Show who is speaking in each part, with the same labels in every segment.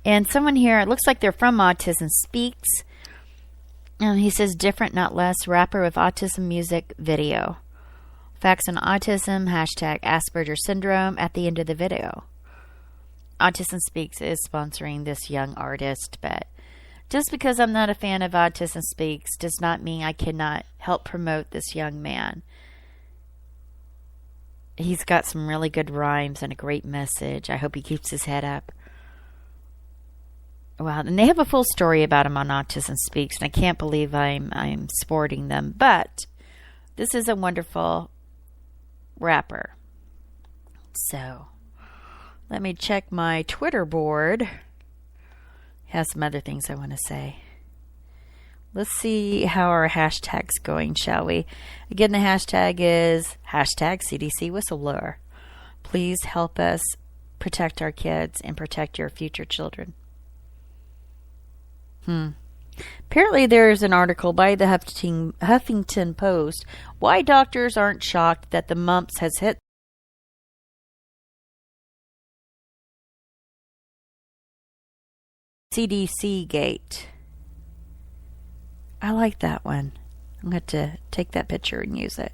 Speaker 1: And someone here, it looks like they're from Autism Speaks. He says, different, not less, rapper with autism music video. Facts on autism, hashtag Asperger syndrome at the end of the video. Autism Speaks is sponsoring this young artist, but just because I'm not a fan of Autism Speaks does not mean I cannot help promote this young man. He's got some really good rhymes and a great message. I hope he keeps his head up. Wow, and they have a full story about him on Autism Speaks, and I can't believe I'm sporting them. But this is a wonderful rapper. So, let me check my Twitter board. Has some other things I want to say. Let's see how our hashtag's going, shall we? Again, the hashtag is hashtag CDC Whistleblower. Please help us protect our kids and protect your future children. Apparently there's an article by the Huffington Post. Why doctors aren't shocked that the mumps has hit CDC gate. I like that one. I'm going to take that picture and use it.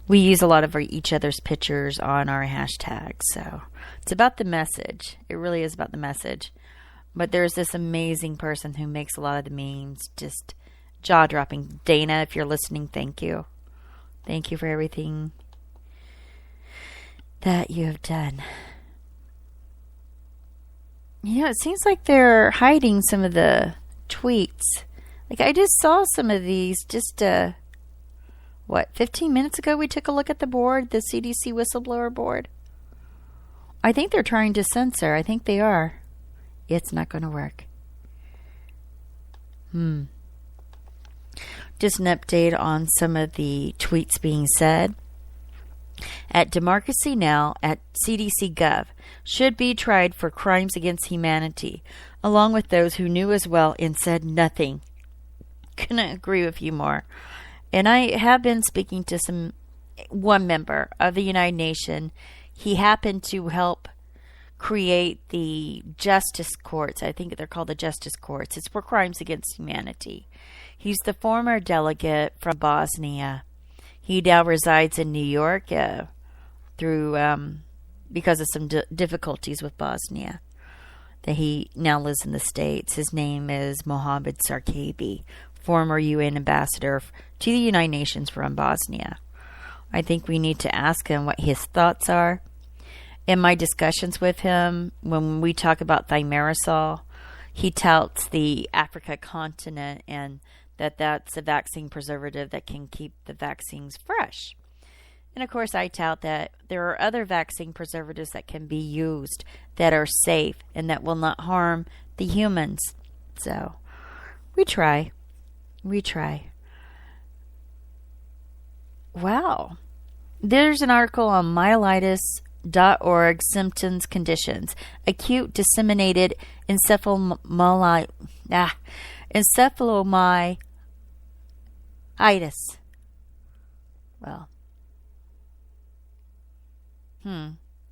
Speaker 1: We use a lot of each other's pictures on our hashtags, so it's about the message. It really is about the message. But there's this amazing person who makes a lot of the memes, just jaw-dropping. Dana, if you're listening, thank you. Thank you for everything that you have done. You know, it seems like they're hiding some of the tweets. Like, I just saw some of these just, 15 minutes ago we took a look at the board, the CDC whistleblower board. I think they're trying to censor. I think they are. It's not going to work. Just an update on some of the tweets being said. At Democracy Now! At CDC Gov should be tried for crimes against humanity, along with those who knew as well and said nothing. Couldn't agree with you more. And I have been speaking to one member of the United Nations. He happened to help create the justice courts. I think they're called the justice courts. It's for crimes against humanity. He's the former delegate from Bosnia. He now resides in New York because of some difficulties with Bosnia. That he now lives in the States. His name is Mohammed Sarkabi, former UN ambassador to the United Nations from Bosnia. I think we need to ask him what his thoughts are. In my discussions with him, when we talk about thimerosal, he touts the Africa continent and that's a vaccine preservative that can keep the vaccines fresh. And of course, I tout that there are other vaccine preservatives that can be used that are safe and that will not harm the humans. So, we try. Wow. There's an article on myelitis.org symptoms conditions. Acute disseminated encephalomyelitis. Well.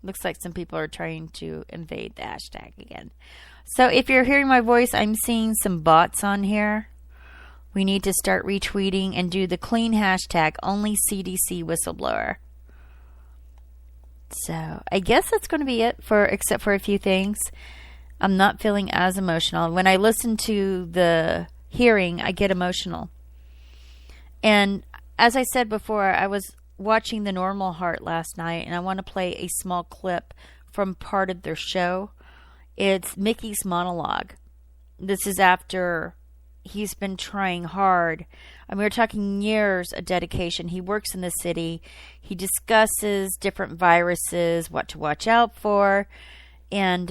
Speaker 1: Looks like some people are trying to invade the hashtag again. So if you're hearing my voice, I'm seeing some bots on here. We need to start retweeting and do the clean hashtag, only CDC whistleblower. So I guess that's going to be it except for a few things. I'm not feeling as emotional. When I listen to the hearing, I get emotional. And as I said before, I was watching The Normal Heart last night, and I want to play a small clip from part of their show. It's Mickey's monologue. This is after he's been trying hard. I mean, we're talking years of dedication. He works in the city. He discusses different viruses, what to watch out for. And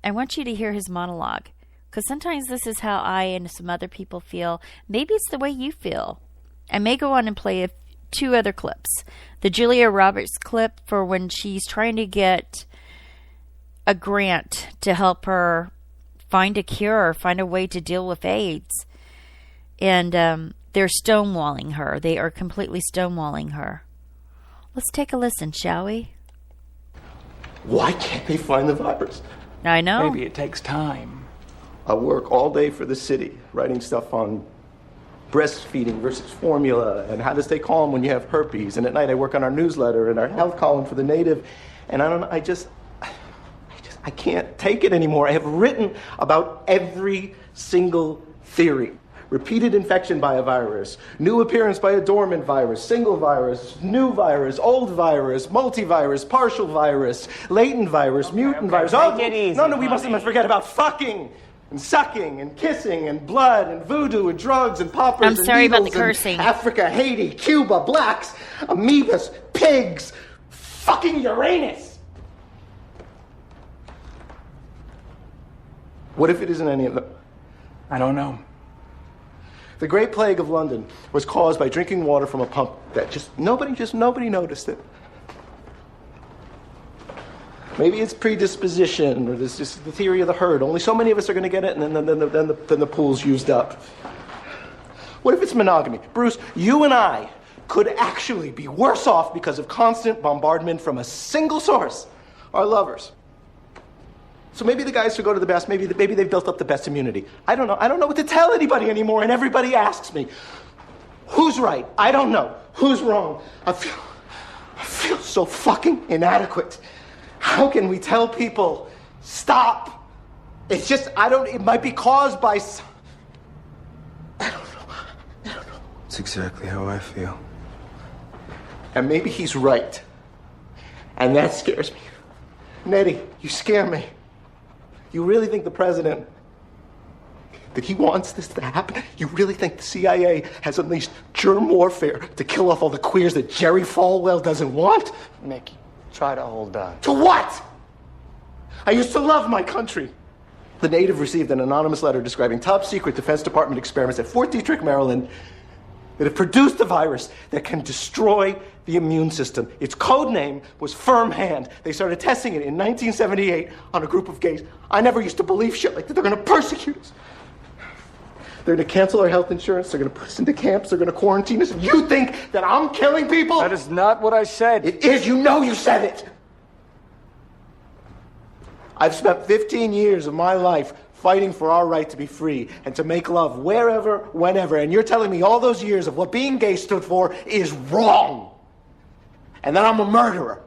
Speaker 1: I want you to hear his monologue, because sometimes this is how I and some other people feel. Maybe it's the way you feel. I may go on and play two other clips. The Julia Roberts clip for when she's trying to get a grant to help her find a cure, find a way to deal with AIDS. And they're stonewalling her. They are completely stonewalling her. Let's take a listen, shall we?
Speaker 2: Why can't they find the virus?
Speaker 1: I know.
Speaker 2: Maybe it takes time.
Speaker 3: I work all day for the city, writing stuff on breastfeeding versus formula and how to stay calm when you have herpes. And at night I work on our newsletter and our health column for the Native. And I can't take it anymore. I have written about every single theory. Repeated infection by a virus, new appearance by a dormant virus, single virus, new virus, old virus, multivirus, partial virus, latent virus, mutant virus.
Speaker 2: Take it easy,
Speaker 3: no, we
Speaker 2: honey.
Speaker 3: mustn't forget about fucking and sucking and kissing and blood and voodoo and drugs and poppers
Speaker 1: I'm
Speaker 3: and
Speaker 1: sorry about the
Speaker 3: needles and
Speaker 1: cursing.
Speaker 3: Africa, Haiti, Cuba, blacks, amoebas, pigs, fucking Uranus. What if it isn't any of them?
Speaker 2: I don't know.
Speaker 3: The Great Plague of London was caused by drinking water from a pump that nobody noticed it. Maybe it's predisposition, or there's just the theory of the herd. Only so many of us are going to get it, and then the pool's used up. What if it's monogamy? Bruce, you and I could actually be worse off because of constant bombardment from a single source, our lovers. So maybe the guys who go to the best, maybe they've built up the best immunity. I don't know. I don't know what to tell anybody anymore, and everybody asks me, who's right? I don't know. Who's wrong? I feel so fucking inadequate. How can we tell people, stop? It's just, it might be caused by I don't know.
Speaker 4: It's exactly how I feel.
Speaker 3: And maybe he's right. And that scares me. Nettie, you scare me. You really think the president, that he wants this to happen? You really think the CIA has unleashed germ warfare to kill off all the queers that Jerry Falwell doesn't want?
Speaker 5: Mickey, try to hold on.
Speaker 3: To what? I used to love my country. The Native received an anonymous letter describing top secret Defense Department experiments at Fort Detrick, Maryland, that have produced a virus that can destroy the immune system. Its code name was Firm Hand. They started testing it in 1978 on a group of gays. I never used to believe shit like that. They're going to persecute us. They're going to cancel our health insurance. They're going to put us into camps. They're going to quarantine us. You think that I'm killing people?
Speaker 2: That is not what I said.
Speaker 3: It is. You know you said it. I've spent 15 years of my life fighting for our right to be free and to make love wherever, whenever. And you're telling me all those years of what being gay stood for is wrong. And that I'm a murderer.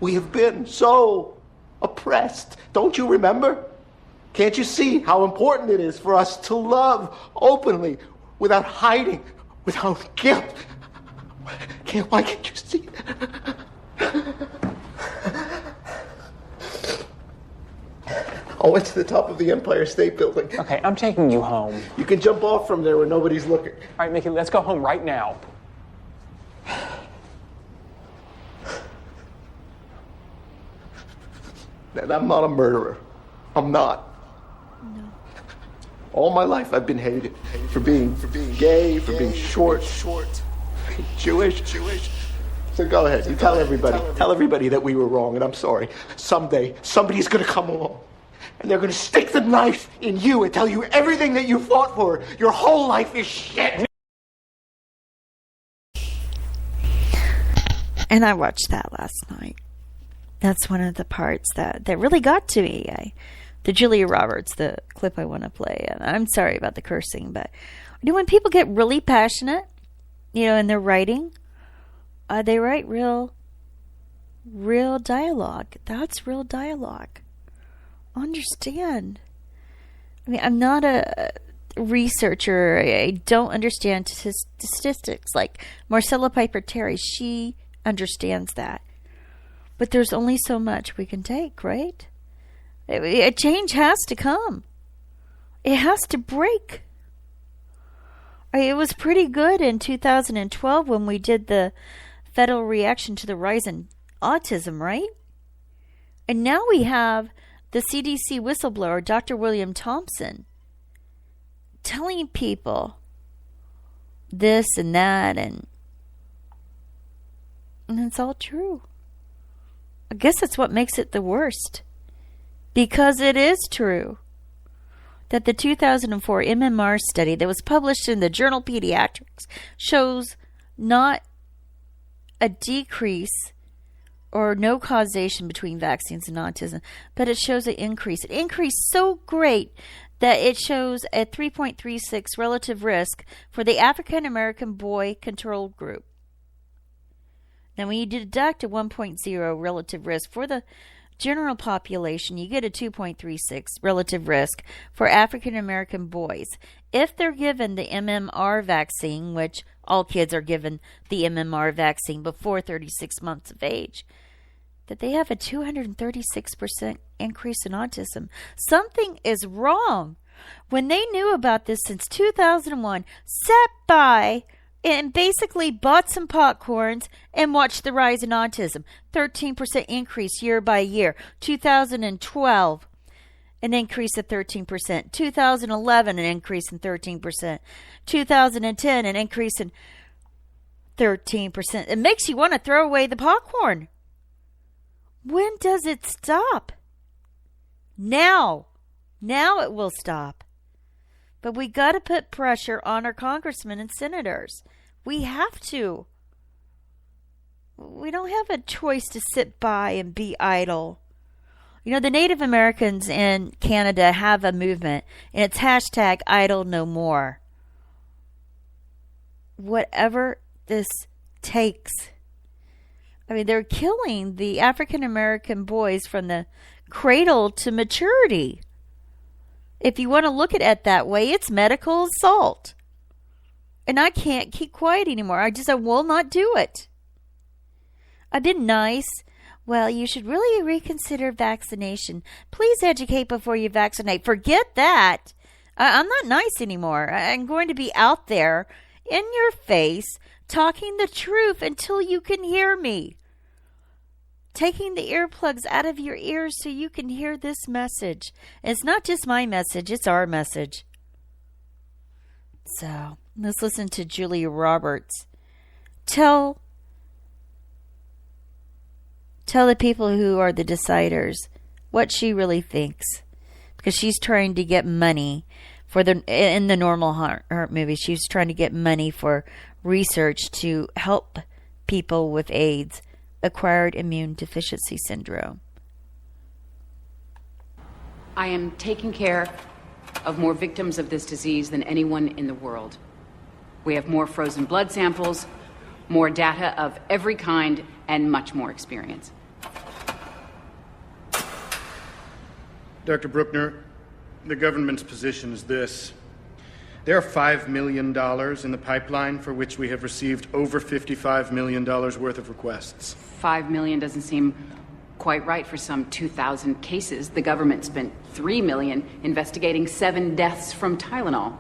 Speaker 3: We have been so oppressed. Don't you remember? Can't you see how important it is for us to love openly, without hiding, without guilt? Why can't you see that? I went to the top of the Empire State Building.
Speaker 2: Okay, I'm taking you home.
Speaker 3: You can jump off from there when nobody's looking.
Speaker 2: All right, Mickey, let's go home right now.
Speaker 3: And I'm not a murderer. I'm not.
Speaker 1: No.
Speaker 3: All my life I've been hated for being gay, for being short, Jewish. So go ahead, you tell everybody. Tell everybody that we were wrong, and I'm sorry. Someday, somebody's gonna come along, and they're gonna stick the knife in you and tell you everything that you fought for your whole life is shit.
Speaker 1: And I watched that last night. That's one of the parts that really got to me. The Julia Roberts, the clip I want to play. And I'm sorry about the cursing, but when people get really passionate, in their writing, they write real dialogue. That's real dialogue. Understand. I mean, I'm not a researcher. I don't understand statistics like Marcella Piper Terry. She understands that. But there's only so much we can take, right? A change has to come. It has to break. It was pretty good in 2012 when we did the federal reaction to the rise in autism, right? And now we have the CDC whistleblower, Dr. William Thompson, telling people this and that, and it's all true. I guess that's what makes it the worst. Because it is true that the 2004 MMR study that was published in the journal Pediatrics shows not a decrease or no causation between vaccines and autism, but it shows an increase. An increase so great that it shows a 3.36 relative risk for the African American boy control group. Now, when you deduct a 1.0 relative risk for the general population, you get a 2.36 relative risk for African American boys. If they're given the MMR vaccine, which all kids are given the MMR vaccine before 36 months of age, that they have a 236% increase in autism. Something is wrong. When they knew about this since 2001, sat by and basically bought some popcorns and watched the rise in autism. 13% increase year by year. 2012, an increase of 13%. 2011, an increase in 13%. 2010, an increase in 13%. It makes you want to throw away the popcorn. When does it stop? Now. Now it will stop. But we got to put pressure on our congressmen and senators. We have to. We don't have a choice to sit by and be idle. You know, the Native Americans in Canada have a movement, and it's hashtag idle no more. Whatever this takes. I mean, they're killing the African American boys from the cradle to maturity. If you want to look at it that way, it's medical assault. And I can't keep quiet anymore. I will not do it. I've been nice. Well, you should really reconsider vaccination. Please educate before you vaccinate. Forget that. I'm not nice anymore. I'm going to be out there in your face talking the truth until you can hear me. Taking the earplugs out of your ears so you can hear this message. And it's not just my message, it's our message. So, let's listen to Julia Roberts. Tell the people who are the deciders what she really thinks. Because she's trying to get money in the normal heart movie. She's trying to get money for research to help people with AIDS. Acquired immune deficiency syndrome.
Speaker 6: I am taking care of more victims of this disease than anyone in the world. We have more frozen blood samples, more data of every kind, and much more experience.
Speaker 7: Dr. Bruckner, the government's position is this. There are $5 million in the pipeline for which we have received over $55 million worth of requests.
Speaker 6: $5 million doesn't seem quite right for some 2,000 cases. The government spent $3 million investigating 7 deaths from Tylenol.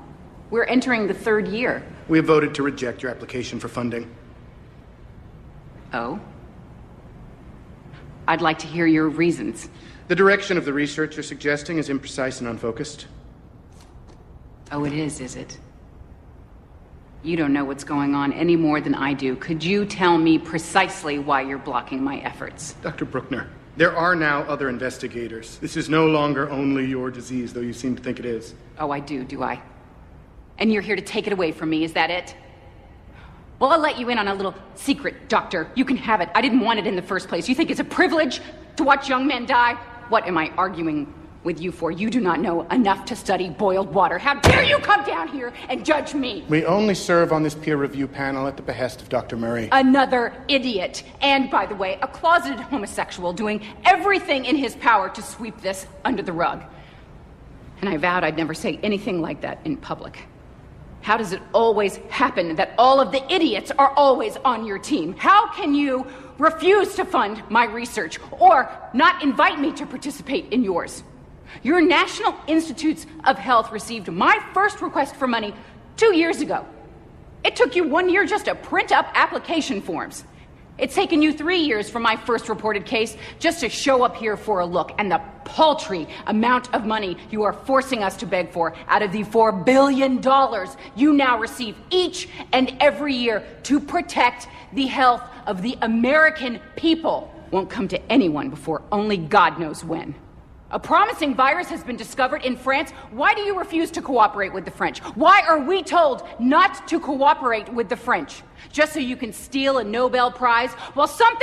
Speaker 6: We're entering the 3rd year.
Speaker 7: We have voted to reject your application for funding.
Speaker 6: Oh? I'd like to hear your reasons.
Speaker 7: The direction of the research you're suggesting is imprecise and unfocused.
Speaker 6: Oh, it is it? You don't know what's going on any more than I do. Could you tell me precisely why you're blocking my efforts?
Speaker 7: Dr. Bruckner, there are now other investigators. This is no longer only your disease, though you seem to think it is.
Speaker 6: Oh, I do I? And you're here to take it away from me, is that it? Well, I'll let you in on a little secret, Doctor. You can have it. I didn't want it in the first place. You think it's a privilege to watch young men die? What am I arguing with you for? You do not know enough to study boiled water. How dare you come down here and judge me?
Speaker 7: We only serve on this peer review panel at the behest of Dr. Murray.
Speaker 6: Another idiot. And, by the way, a closeted homosexual doing everything in his power to sweep this under the rug. And I vowed I'd never say anything like that in public. How does it always happen that all of the idiots are always on your team? How can you refuse to fund my research or not invite me to participate in yours? Your National Institutes of Health received my first request for money 2 years ago. It took you 1 year just to print up application forms. It's taken you 3 years from my first reported case just to show up here for a look. And the paltry amount of money you are forcing us to beg for out of the $4 billion you now receive each and every year to protect the health of the American people won't come to anyone before only God knows when. A promising virus has been discovered in France. Why do you refuse to cooperate with the French? Why are we told not to cooperate with the French? Just so you can steal a Nobel Prize while something